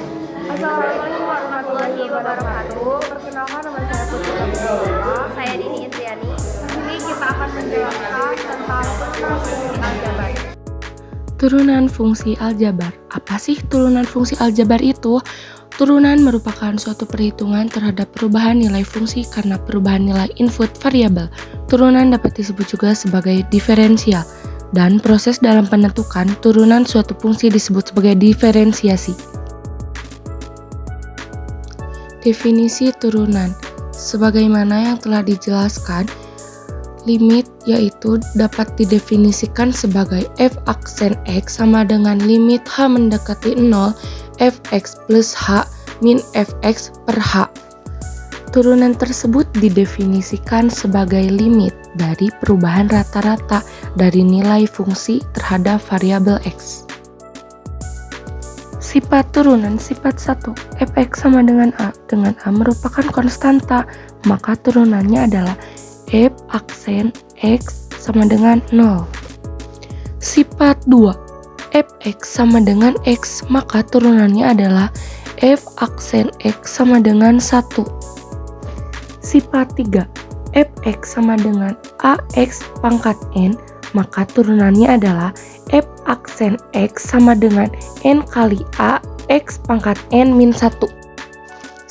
Assalamualaikum warahmatullahi wabarakatuh. Perkenalkan, nama saya Putri Nabila. Saya Dini Indriani. Di sini kita akan menjelaskan tentang turunan fungsi aljabar. Turunan fungsi aljabar. Apa sih turunan fungsi aljabar itu? Turunan merupakan suatu perhitungan terhadap perubahan nilai fungsi karena perubahan nilai input variabel. Turunan dapat disebut juga sebagai diferensial. Dan proses dalam penentukan turunan suatu fungsi disebut sebagai diferensiasi. Definisi turunan. Sebagaimana yang telah dijelaskan, limit yaitu dapat didefinisikan sebagai f aksen x sama dengan limit h mendekati 0 fx plus h min fx per h. Turunan tersebut didefinisikan sebagai limit dari perubahan rata-rata dari nilai fungsi terhadap variabel x. Sifat turunan. Sifat 1. Fx sama dengan A. Dengan A merupakan konstanta, maka turunannya adalah f aksen x sama dengan 0. Sifat 2. Fx sama dengan x, maka turunannya adalah f aksen x sama dengan 1. Sifat 3. Fx sama dengan ax pangkat n, maka turunannya adalah f aksen x sama dengan n kali a x pangkat n min 1.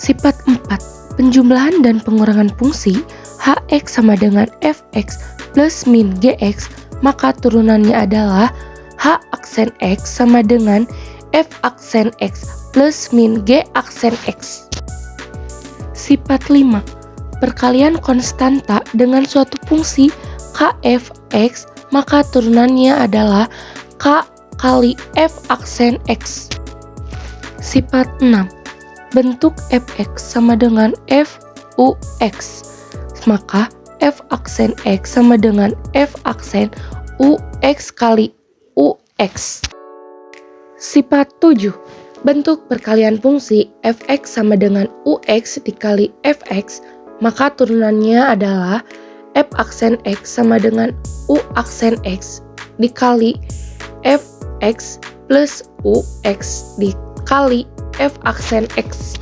Sifat 4. Penjumlahan dan pengurangan fungsi hx sama dengan fx plus min gx, maka turunannya adalah h aksen x sama dengan f aksen x plus min g aksen x. Sifat 5. Perkalian konstanta dengan suatu fungsi kfx, maka turunannya adalah k kali f aksen x. Sifat 6. Bentuk fx sama dengan f ux, maka f aksen x sama dengan f aksen ux kali ux. Sifat 7. Bentuk perkalian fungsi fx sama dengan ux dikali fx, maka turunannya adalah f aksen x sama dengan u aksen x dikali fx plus ux dikali f aksen x.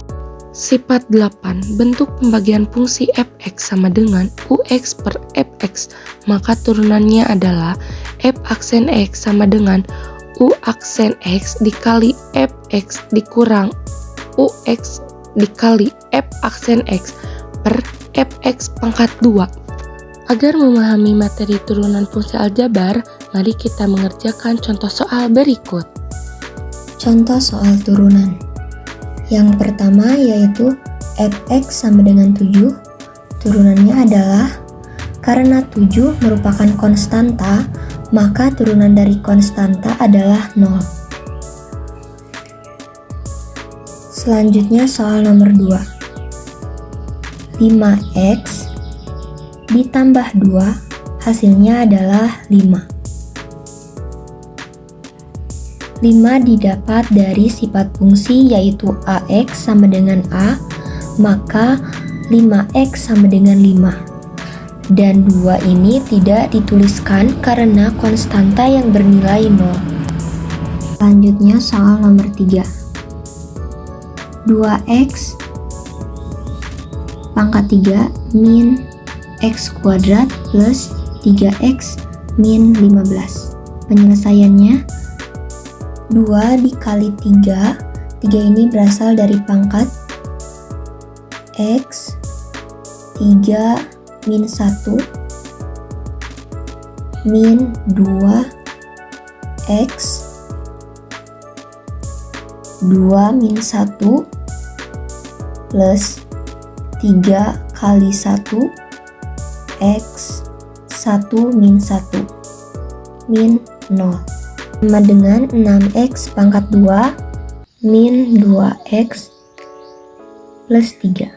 Sifat 8. Bentuk pembagian fungsi fx sama dengan ux per fx, maka turunannya adalah f aksen x sama dengan u aksen x dikali fx dikurang ux dikali f aksen x per fx pangkat 2. Agar memahami materi turunan fungsi aljabar, mari kita mengerjakan contoh soal berikut. Contoh soal turunan. Yang pertama yaitu fx sama dengan 7. Turunannya adalah karena 7 merupakan konstanta, maka turunan dari konstanta adalah 0. Selanjutnya soal nomor 2. 5x ditambah 2 hasilnya adalah 5. 5 didapat dari sifat fungsi yaitu ax sama dengan a, maka 5x sama dengan 5. Dan 2 ini tidak dituliskan karena konstanta yang bernilai 0. Selanjutnya soal nomor 3. 2x pangkat 3 min x kuadrat plus 3x min 15. Penyelesaiannya 2 dikali 3. 3 ini berasal dari pangkat x 3 min 1 min 2 x 2 min 1 plus 3 kali 1 x 1 min 1 min 0 sama dengan 6x pangkat 2 min 2x plus 3.